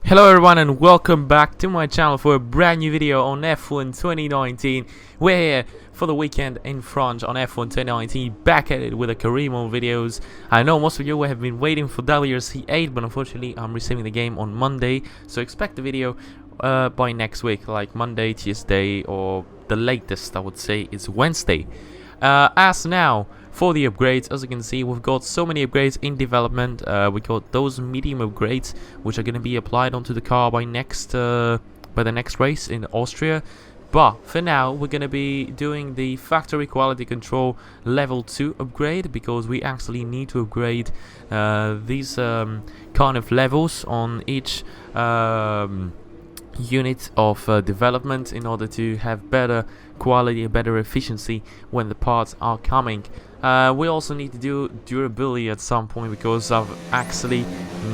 Hello everyone and welcome back to my channel for a brand new video on F1 2019. We're here for the weekend in France on F1 2019, back at it with the career mode videos. I know most of you have been waiting for WRC 8, but unfortunately I'm receiving the game on Monday, so expect the video by next week, like Monday, Tuesday, or the latest I would say is Wednesday. As now for the upgrades, as you can see, we've got so many upgrades in development. We got those medium upgrades which are going to be applied onto the car by the next race in Austria. But for now we're going to be doing the factory quality control level 2 upgrade, because we actually need to upgrade these kind of levels on each unit of development in order to have better quality and better efficiency when the parts are coming. We also need to do durability at some point, because I've actually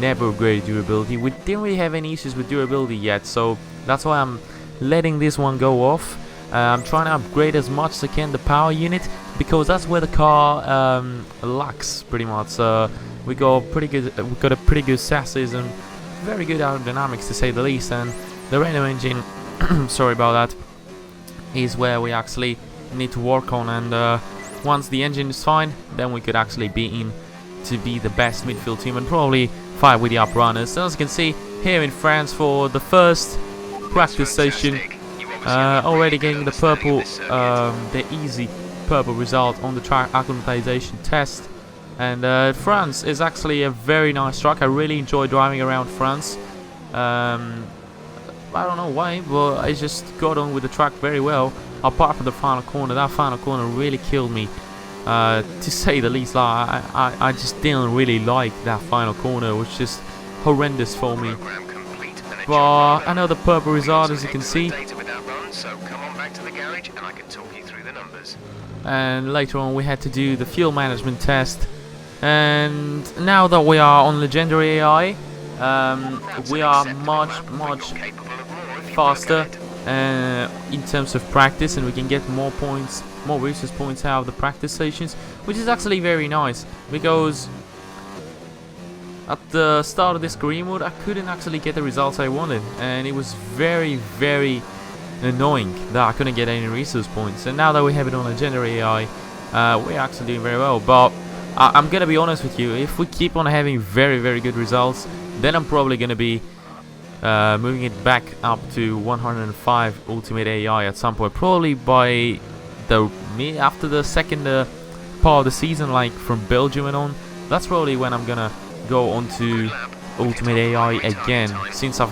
never upgraded durability. We didn't really have any issues with durability yet, so that's why I'm letting this one go off. I'm trying to upgrade as much as I can the power unit, because that's where the car lacks pretty much. We got a pretty good chassis and very good aerodynamics to say the least, and the Renault engine sorry about that, is where we actually need to work on, and once the engine is fine, then we could actually be in to be the best midfield team and probably fight with the up runners. So as you can see here in France for the first practice session, already getting the purple, the easy purple result on the track acclimatization test. And France is actually a very nice track. I really enjoy driving around France. I don't know why, but I just got on with the track very well. Apart from the final corner, that final corner really killed me, to say the least. I just didn't really like that final corner. It was just horrendous for me. But another purple result, as you can see. And later on we had to do the fuel management test. And now that we are on legendary AI, we are much faster in terms of practice, and we can get more points, more races points out of the practice stations, which is actually very nice, because at the start of this career mode I couldn't actually get the results I wanted, and it was very annoying that I couldn't get any resource points. And now that we have it on legendary AI, we're actually doing very well. But I'm gonna be honest with you, if we keep on having very good results, then I'm probably gonna be moving it back up to 105 ultimate AI at some point, probably by after the second part of the season, like from Belgium and on. That's probably when I'm gonna go on to ultimate AI again, since I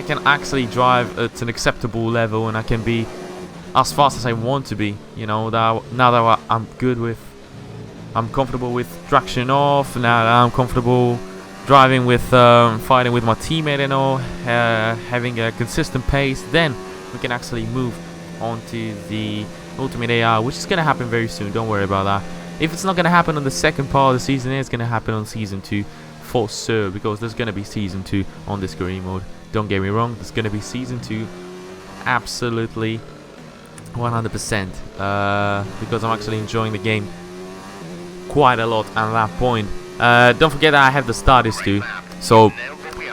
can actually drive at an acceptable level and I can be as fast as I want to be. You know, now that I'm comfortable with traction off, now that I'm comfortable driving with fighting with my teammate and all, having a consistent pace, then we can actually move on to the ultimate AI, which is going to happen very soon. Don't worry about that. If it's not going to happen on the second part of the season, it's going to happen on season 2 for sure, because there's going to be season 2 on this career mode. Don't get me wrong, there's going to be season 2 absolutely 100%, because I'm actually enjoying the game quite a lot at that point. Don't forget that I have the starters too, so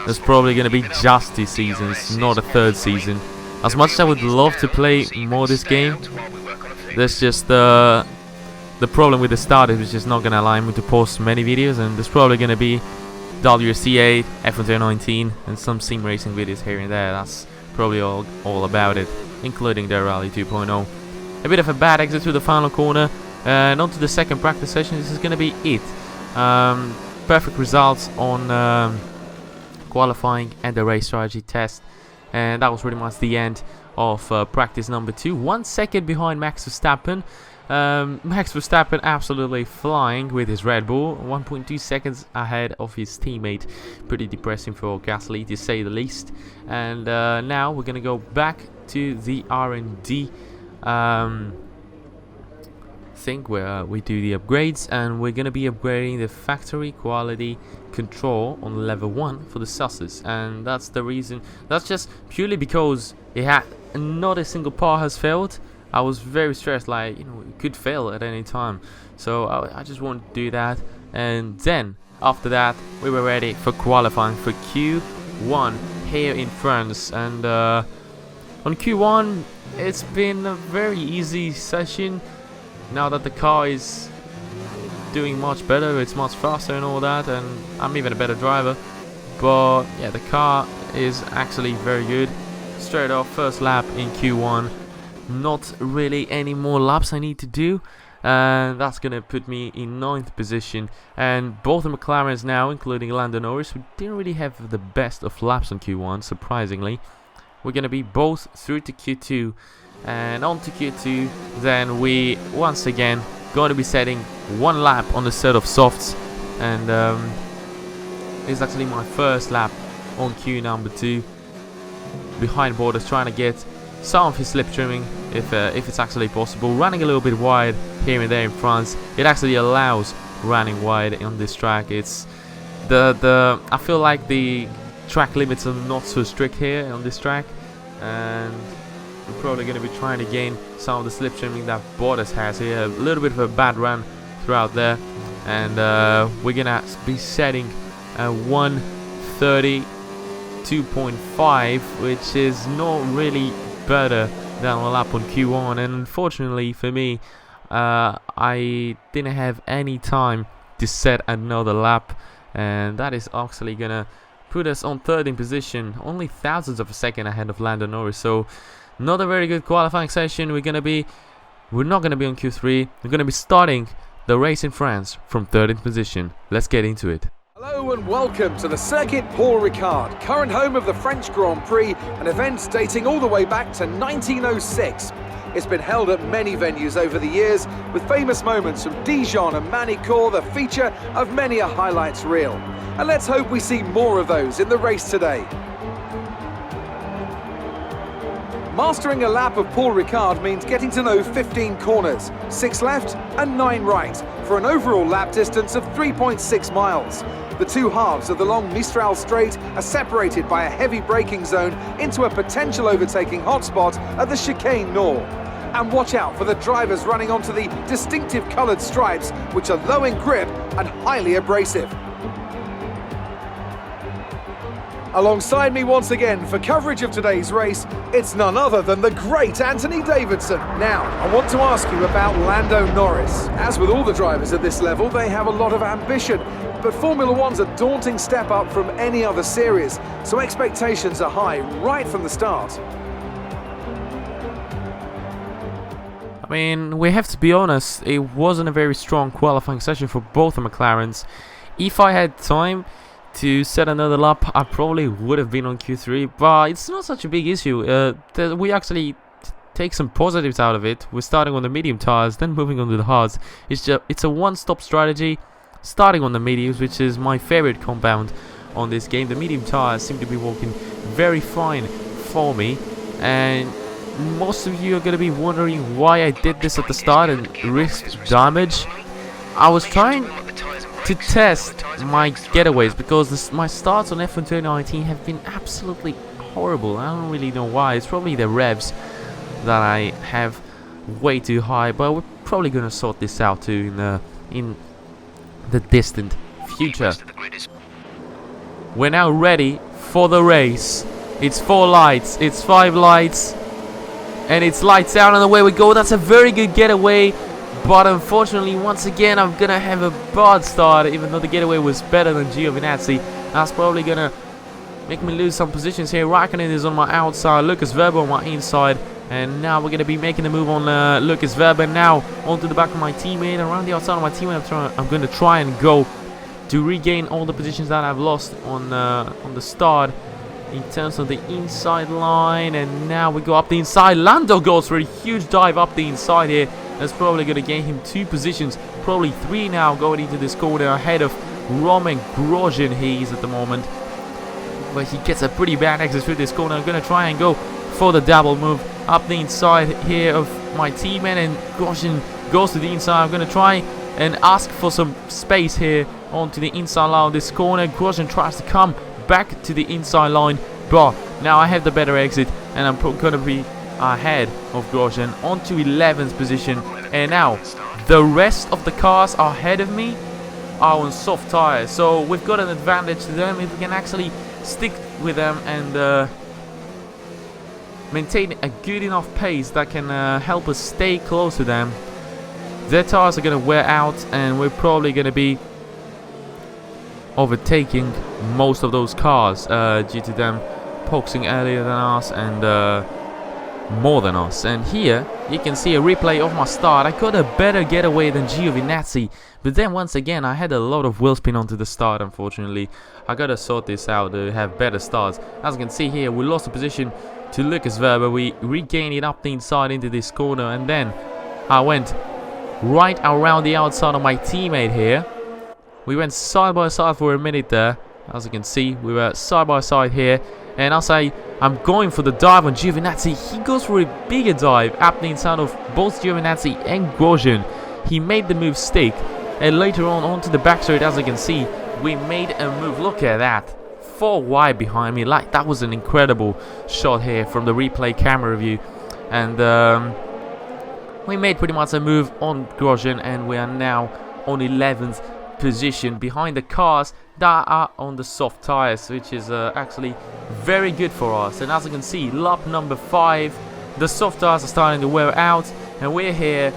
there's probably going to be just 2 seasons, not a third season. As much as I would love to play more this game, there's just the problem with the starters, which is not going to allow me to post many videos, and there's probably going to be WRC 8, F1 2019, and some sim racing videos here and there. That's probably all about it, including the Rally 2.0. A bit of a bad exit to the final corner, and on to the second practice session. This is going to be it. Perfect results on qualifying and the race strategy test, and that was pretty much the end of practice number 2. 1 second behind Max Verstappen. Max Verstappen absolutely flying with his Red Bull, 1.2 seconds ahead of his teammate. Pretty depressing for Gasly, to say the least. And now we're gonna go back to the R&D thing where we do the upgrades, and we're gonna be upgrading the factory quality control on level 1 for the SUSs. And that's the reason, that's just purely because not a single part has failed. I was very stressed, like, you know, it could fail at any time, so I just want to do that. And then after that, we were ready for qualifying for Q1 here in France. And on Q1, it's been a very easy session. Now that the car is doing much better, it's much faster and all that, and I'm even a better driver. But yeah, the car is actually very good. Straight off, first lap in Q1. Not really any more laps I need to do, and that's gonna put me in 9th position. And both the McLarens now, including Lando Norris, who didn't really have the best of laps on Q1, surprisingly, we're gonna be both through to Q2, and on to Q2. Then we once again going to be setting one lap on the set of softs, and it's actually my first lap on Q number 2 behind Bottas, trying to get some of his slip trimming if it's actually possible. Running a little bit wide here and there in France. It actually allows running wide on this track. It's I feel like the track limits are not so strict here on this track, and we're probably going to be trying to gain some of the slip trimming that Bottas has here. A little bit of a bad run throughout there, and we're going to be setting 1:32.5, which is not really better than a lap on Q1. And unfortunately for me, I didn't have any time to set another lap, and that is actually going to put us on 13th position, only thousandths of a second ahead of Lando Norris. So not a very good qualifying session. We're not gonna be on Q3. We're gonna be starting the race in France from 13th position. Let's get into it. Hello and welcome to the Circuit Paul Ricard, current home of the French Grand Prix, an event dating all the way back to 1906. It's been held at many venues over the years, with famous moments from Dijon and Manicourt the feature of many a highlights reel. And let's hope we see more of those in the race today. Mastering a lap of Paul Ricard means getting to know 15 corners, 6 left and 9 right, for an overall lap distance of 3.6 miles. The two halves of the long Mistral Straight are separated by a heavy braking zone into a potential overtaking hotspot at the Chicane Nord. And watch out for the drivers running onto the distinctive coloured stripes, which are low in grip and highly abrasive. Alongside me once again for coverage of today's race, it's none other than the great Anthony Davidson. Now, I want to ask you about Lando Norris. As with all the drivers at this level, they have a lot of ambition, but Formula One's a daunting step up from any other series, so expectations are high right from the start. I mean, we have to be honest, it wasn't a very strong qualifying session for both the McLarens. If I had time to set another lap, I probably would have been on Q3, but it's not such a big issue. We actually take some positives out of it. We're starting on the medium tires, then moving on to the hards. It's a one-stop strategy, starting on the mediums, which is my favorite compound on this game. The medium tires seem to be working very fine for me, and most of you are going to be wondering why I did this at the start and risked damage. I was trying to test my getaways, because my starts on F1 2019 have been absolutely horrible. I don't really know why. It's probably the revs that I have way too high, but we're probably gonna sort this out too in the distant future. We're now ready for the race. It's 4 lights, it's 5 lights, and it's lights out, and away we go. That's a very good getaway. But unfortunately, once again, I'm going to have a bad start, even though the getaway was better than Giovinazzi. That's probably going to make me lose some positions here. Raikkonen is on my outside, Lucas Weber on my inside. And now we're going to be making the move on Lucas Weber. Now onto the back of my teammate. Around the outside of my teammate, I'm going to try and go to regain all the positions that I've lost on the start in terms of the inside line. And now we go up the inside. Lando goes for a huge dive up the inside here. That's probably going to gain him 2 positions, probably 3 now going into this corner ahead of Roman Grosjean. He is at the moment, but he gets a pretty bad exit through this corner. I'm going to try and go for the double move up the inside here of my teammate, and Grosjean goes to the inside. I'm going to try and ask for some space here onto the inside line of this corner. Grosjean tries to come back to the inside line, but now I have the better exit, and I'm going to be ahead of Grosjean onto 11th position. And now the rest of the cars are ahead of me are on soft tires, so we've got an advantage to them if we can actually stick with them and maintain a good enough pace that can help us stay close to them. Their tires are going to wear out, and we're probably going to be overtaking most of those cars due to them boxing earlier than us and more than us. And here you can see a replay of my start. I got a better getaway than Giovinazzi, but then once again I had a lot of wheel spin onto the start. Unfortunately, I gotta sort this out to have better starts. As you can see here, we lost the position to Lucas Verber. We regained it up the inside into this corner, and then I went right around the outside of my teammate here. We went side by side for a minute there. As you can see, we were side by side here. And as I'm going for the dive on Giovinazzi, he goes for a bigger dive up the inside of both Giovinazzi and Grosjean. He made the move stick. And later on, onto the back straight, as you can see, we made a move. Look at that. 4 wide behind me. Like, that was an incredible shot here from the replay camera view. And we made pretty much a move on Grosjean, and we are now on 11th position behind the cars that are on the soft tires, which is actually very good for us. And as you can see, lap number 5, the soft tires are starting to wear out, and we're here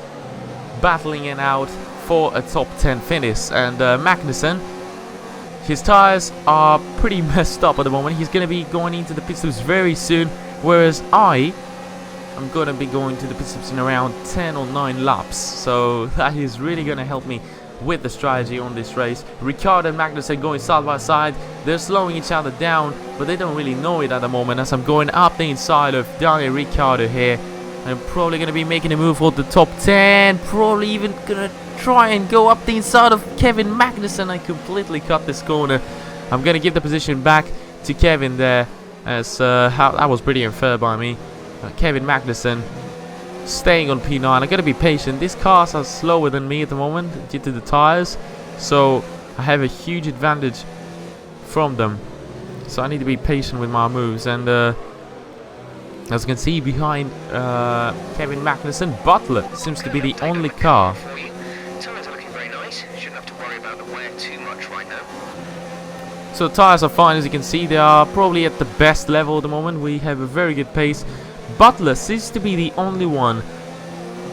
battling it out for a top 10 finish. And Magnussen, his tires are pretty messed up at the moment. He's going to be going into the pit stops very soon, whereas I'm going to be going to the pit stops in around 10 or 9 laps. So that is really going to help me with the strategy on this race. Ricciardo and Magnussen going side by side. They're slowing each other down, but they don't really know it at the moment, as I'm going up the inside of Daniel Ricciardo here. I'm probably going to be making a move for the top 10. Probably even going to try and go up the inside of Kevin Magnussen. I completely cut this corner. I'm going to give the position back to Kevin there, as that was pretty unfair by me. Kevin Magnussen staying on P9. I gotta be patient. These cars are slower than me at the moment due to the tires, so I have a huge advantage from them. So I need to be patient with my moves. And as you can see behind Kevin Magnussen, Butler seems to be the only car. Tires are looking very nice. Shouldn't have to worry about the wear too much right now. So the tires are fine. As you can see, they are probably at the best level at the moment. We have a very good pace. Butler seems to be the only one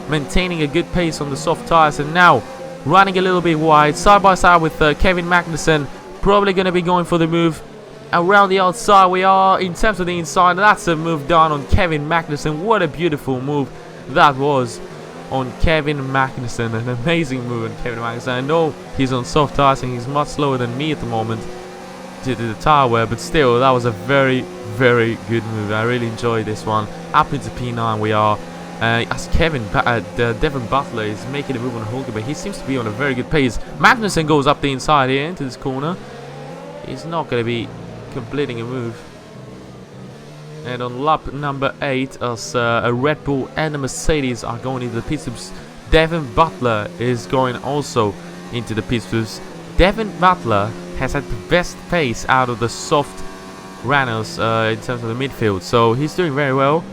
maintaining a good pace on the soft tires, and now running a little bit wide, side by side with Kevin Magnussen. Probably going to be going for the move around the outside. We are in terms of the inside. That's a move done on Kevin Magnussen. What a beautiful move that was on Kevin Magnussen. An amazing move on Kevin Magnussen. I know he's on soft tires and he's much slower than me at the moment due to the tire wear, but still, that was a very good move. I really enjoyed this one. Up into P9 we are, as Devin Butler is making a move on Hulkenberg. He seems to be on a very good pace. Magnussen goes up the inside here into this corner. He's not going to be completing a move. And on lap number 8, as a Red Bull and a Mercedes are going into the pit stops, Devin Butler is going also into the pit stops. Devin Butler has had the best pace out of the soft runners in terms of the midfield, so he's doing very well.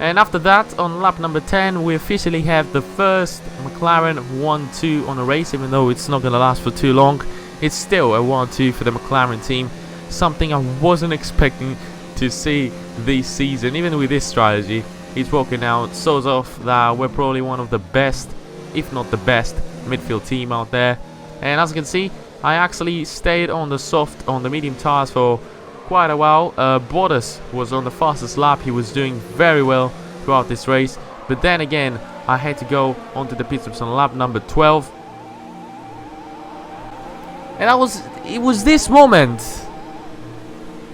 And after that, on lap number 10, we officially have the first McLaren 1-2 on a race. Even though it's not going to last for too long, it's still a 1-2 for the McLaren team, something I wasn't expecting to see this season. Even with this strategy, it's working out. Shows off that we're probably one of the best, if not the best, midfield team out there. And as you can see, I actually stayed on the medium tires for quite a while. Bottas was on the fastest lap. He was doing very well throughout this race, but then again I had to go onto the pit stops on lap number 12, and it was this moment.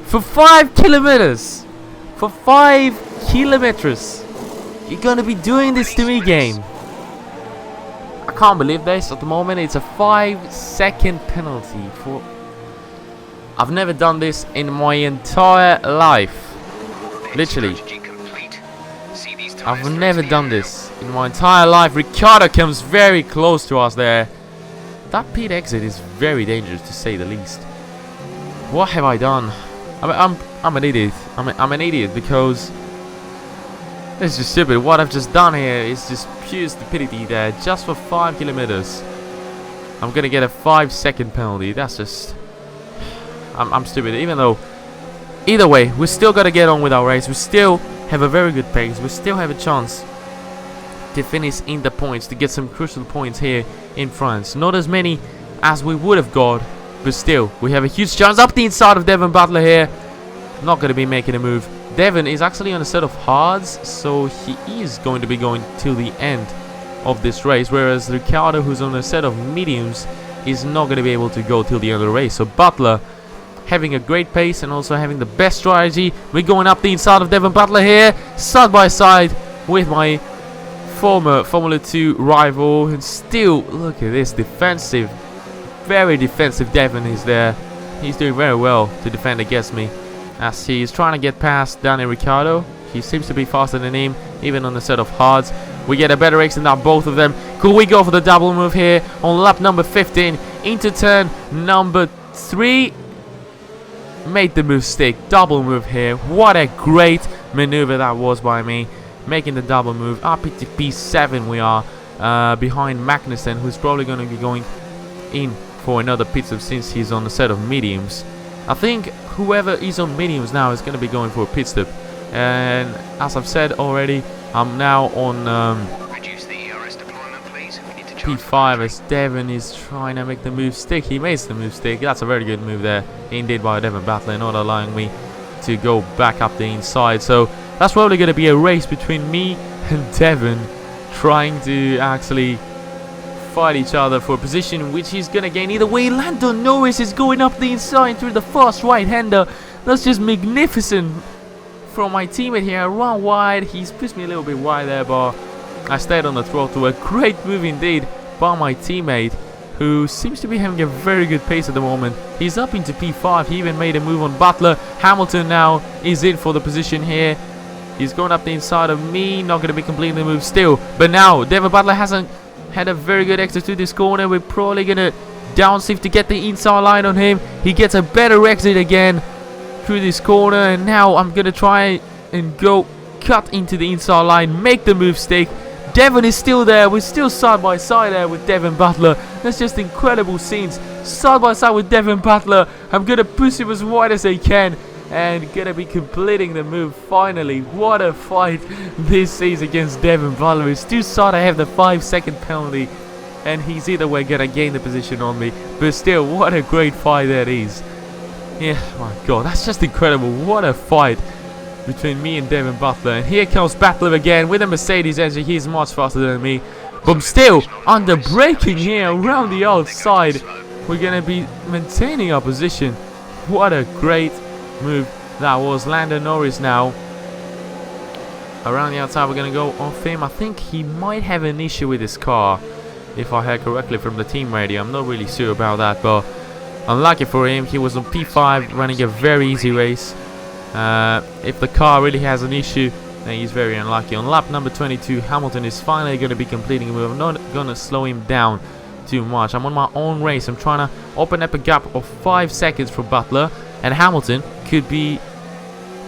For 5 kilometers, you're gonna be doing this to me, game. I can't believe this. At the moment it's a 5-second penalty for... I've never done this in my entire life. Literally. I've never done this in my entire life. Ricciardo comes very close to us there. That pit exit is very dangerous, to say the least. What have I done? I'm an idiot. I'm an idiot, because it's just stupid. What I've just done here is just pure stupidity there, just for 5 kilometers. I'm gonna get a 5-second penalty. That's just... I'm stupid. Even though... Either way, we still gotta get on with our race. We still have a very good pace. We still have a chance to finish in the points, to get some crucial points here in France. Not as many as we would have got, but still, we have a huge chance. Up the inside of Devon Butler here. Not going to be making a move. Devon is actually on a set of hards, so he is going to be going till the end of this race, whereas Ricciardo, who's on a set of mediums, is not going to be able to go till the end of the race. So Butler having a great pace and also having the best strategy. We're going up the inside of Devon Butler here, side by side with my former Formula 2 rival. And still, look at this defensive, very defensive Devon is there. He's doing very well to defend against me, as he's trying to get past Daniel Ricciardo. He seems to be faster than him, even on the set of hards. We get a better exit than both of them. Could we go for the double move here on lap number 15 into turn number 3? Made the move stick. Double move here. What a great maneuver that was by me, making the double move. Up into P7 we are, behind Magnussen, who's probably going to be going in for another pit stop since he's on the set of mediums. I think whoever is on mediums now is going to be going for a pit stop. And as I've said already, I'm now on Reduce the ERS deployment, please. We need to P5 as Devon is trying to make the move stick. He makes the move stick. That's a very good move there, indeed, by Devon Butler, not allowing me to go back up the inside. So that's probably going to be a race between me and Devon, trying to actually fight each other for a position which he's going to gain either way. Lando Norris is going up the inside through the fast right-hander. That's just magnificent from my teammate here. I run wide. He's pushed me a little bit wide there, but I stayed on the throttle. A great move indeed by my teammate, who seems to be having a very good pace at the moment. He's up into P5. He even made a move on Butler. Hamilton now is in for the position here. He's going up the inside of me. Not going to be completing the move still. But now, Devon Butler hasn't had a very good exit to this corner. We're probably going to downshift to get the inside line on him. He gets a better exit again through this corner. And now I'm going to try and go cut into the inside line. Make the move stick. Devon is still there. We're still side by side there with Devon Butler. That's just incredible scenes. Side by side with Devon Butler. I'm going to push him as wide as I can. And going to be completing the move finally. What a fight this is against Devon Butler. He's too sad I have the 5-second penalty. And he's either way going to gain the position on me. But still, what a great fight that is. Yeah, my God. That's just incredible. What a fight between me and Devon Butler. And here comes Butler again with a Mercedes engine. He's much faster than me. But I'm still under braking here around the outside. We're going to be maintaining our position. What a great move that was. Lando Norris now around the outside. We're going to go off him. I think he might have an issue with his car, if I heard correctly from the team radio. I'm not really sure about that, but unlucky for him. He was on P5 running a very easy race. If the car really has an issue, then he's very unlucky. On lap number 22, Hamilton is finally going to be completing a move. I'm not going to slow him down too much. I'm on my own race. I'm trying to open up a gap of 5 seconds for Butler, and Hamilton could be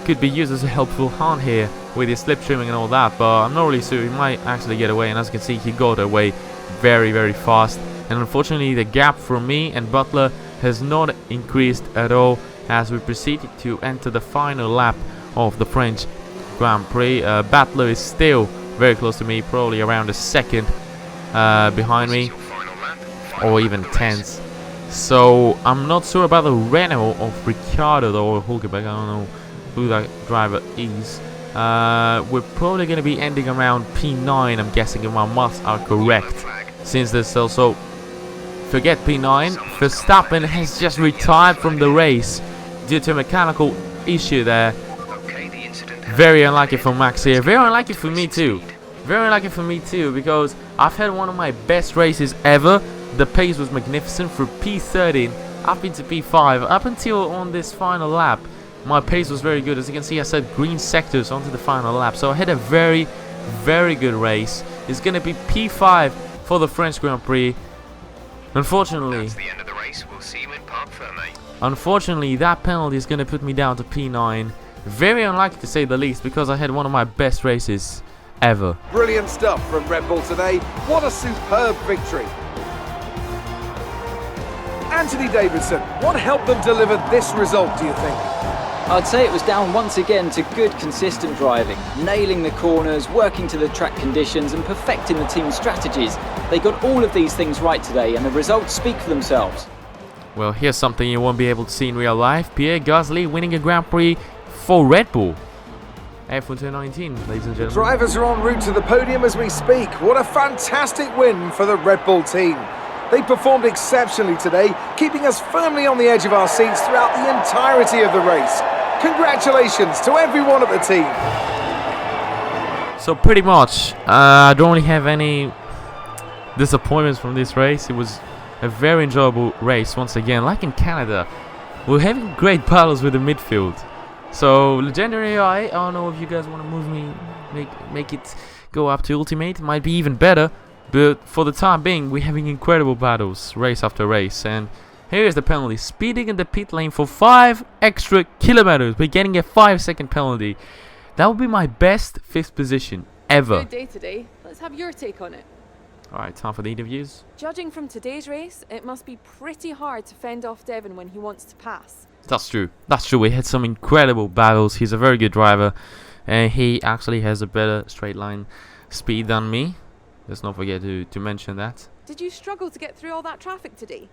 used as a helpful hand here with his slip trimming and all that, but I'm not really sure. He might actually get away, and as you can see, he got away very, very fast. And unfortunately, the gap for me and Butler has not increased at all as we proceed to enter the final lap of the French Grand Prix. Butler is still very close to me, probably around a second behind me, or even tenths. So I'm not sure about the Renault of Ricciardo though, or Hulkenberg. I don't know who that driver is. We're probably going to be ending around P9, I'm guessing, if my maths are correct, since there's also, forget P9, Verstappen has just retired from the race due to a mechanical issue there. Very unlucky for Max here. Very unlucky for me too. Very unlucky for me too, because I've had one of my best races ever. The pace was magnificent from P13 up into P5. Up until on this final lap, my pace was very good. As you can see, I set green sectors onto the final lap. So I had a very, very good race. It's going to be P5 for the French Grand Prix. Unfortunately, that's the end of the race. We'll see you in Parc Fermé. Unfortunately, that penalty is going to put me down to P9. Very unlucky to say the least, because I had one of my best races ever. Brilliant stuff from Red Bull today. What a superb victory. Anthony Davidson, what helped them deliver this result, do you think? I'd say it was down once again to good consistent driving, nailing the corners, working to the track conditions and perfecting the team's strategies. They got all of these things right today and the results speak for themselves. Well, here's something you won't be able to see in real life. Pierre Gasly winning a Grand Prix for Red Bull. F1 2019, ladies and gentlemen. Drivers are en route to the podium as we speak. What a fantastic win for the Red Bull team. They performed exceptionally today, keeping us firmly on the edge of our seats throughout the entirety of the race. Congratulations to everyone at the team. So pretty much, I don't really have any disappointments from this race. It was a very enjoyable race once again. Like in Canada, we're having great battles with the midfield. So Legendary AI, I don't know if you guys want to move me, make it go up to Ultimate. It might be even better. But for the time being, we're having incredible battles, race after race. And here's the penalty. Speeding in the pit lane for 5 extra kilometers. We're getting a 5-second penalty. That would be my best 5th position ever. Good day today. Let's have your take on it. Alright, time for the interviews. Judging from today's race, it must be pretty hard to fend off Devon when he wants to pass. That's true. That's true. We had some incredible battles. He's a very good driver. And he actually has a better straight line speed than me. Let's not forget to mention that. Did you struggle to get through all that traffic today?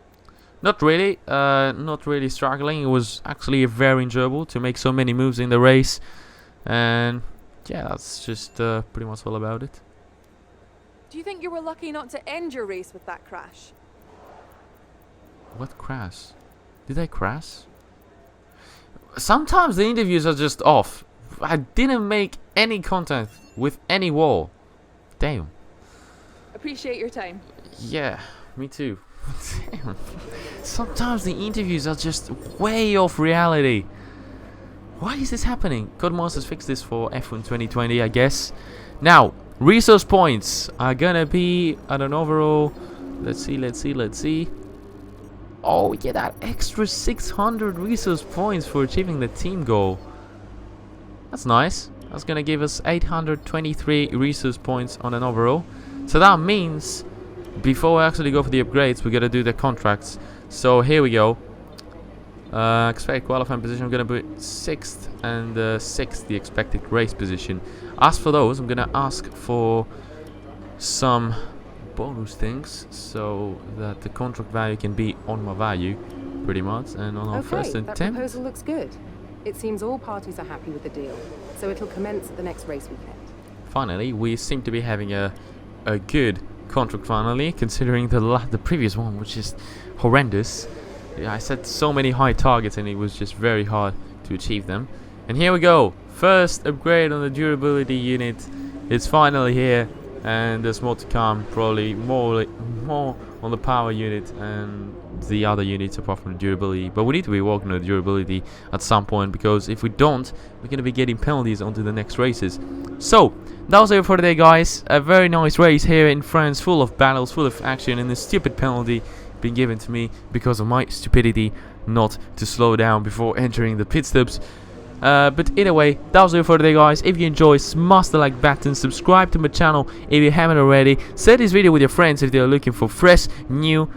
Not really. Not really struggling. It was actually very enjoyable to make so many moves in the race. And yeah, that's just pretty much all about it. Do you think you were lucky not to end your race with that crash? What crash? Did I crash? Sometimes the interviews are just off. I didn't make any contact with any wall. Damn. Appreciate your time. Yeah, me too. Damn. Sometimes the interviews are just way off reality. Why is this happening? Codemasters fixed this for F1 2020, I guess. Now, resource points are gonna be at an overall. Let's see. Oh, yeah, that extra 600 resource points for achieving the team goal. That's nice. That's gonna give us 823 resource points on an overall. So that means before we actually go for the upgrades, we gotta do the contracts. So here we go. Expected qualifying position, I'm gonna put 6th and 6th, the expected race position. As for those, I'm gonna ask for some bonus things so that the contract value can be on my value, pretty much. And on our first that attempt. proposal looks good. It seems all parties are happy with the deal, so it'll commence at the next race weekend. Finally, we seem to be having a good contract finally, considering the previous one was just horrendous. Yeah, I set so many high targets and it was just very hard to achieve them. And here we go, first upgrade on the durability unit. It's finally here, and there's more to come, probably more on the power unit and the other units apart from the durability. But we need to be working on the durability at some point, because if we don't, we're going to be getting penalties onto the next races. So that was it for today, guys. A very nice race here in France, full of battles, full of action, and a stupid penalty being given to me because of my stupidity not to slow down before entering the pit stops. But either way, that was it for today, guys. If you enjoyed, smash the like button, subscribe to my channel if you haven't already, share this video with your friends if they're looking for fresh, new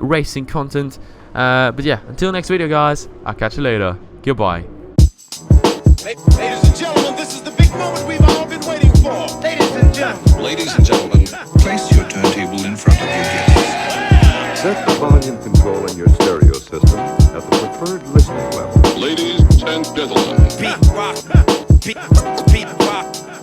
racing content. But yeah, until next video, guys, I'll catch you later. Goodbye. Ladies and gentlemen, this is the big moment we've all been waiting for. Ladies and gentlemen, place your turntable in front of your guests. Set the volume control in your stereo system at the preferred listening level. Ladies and gentlemen, Beat rock, beat rock.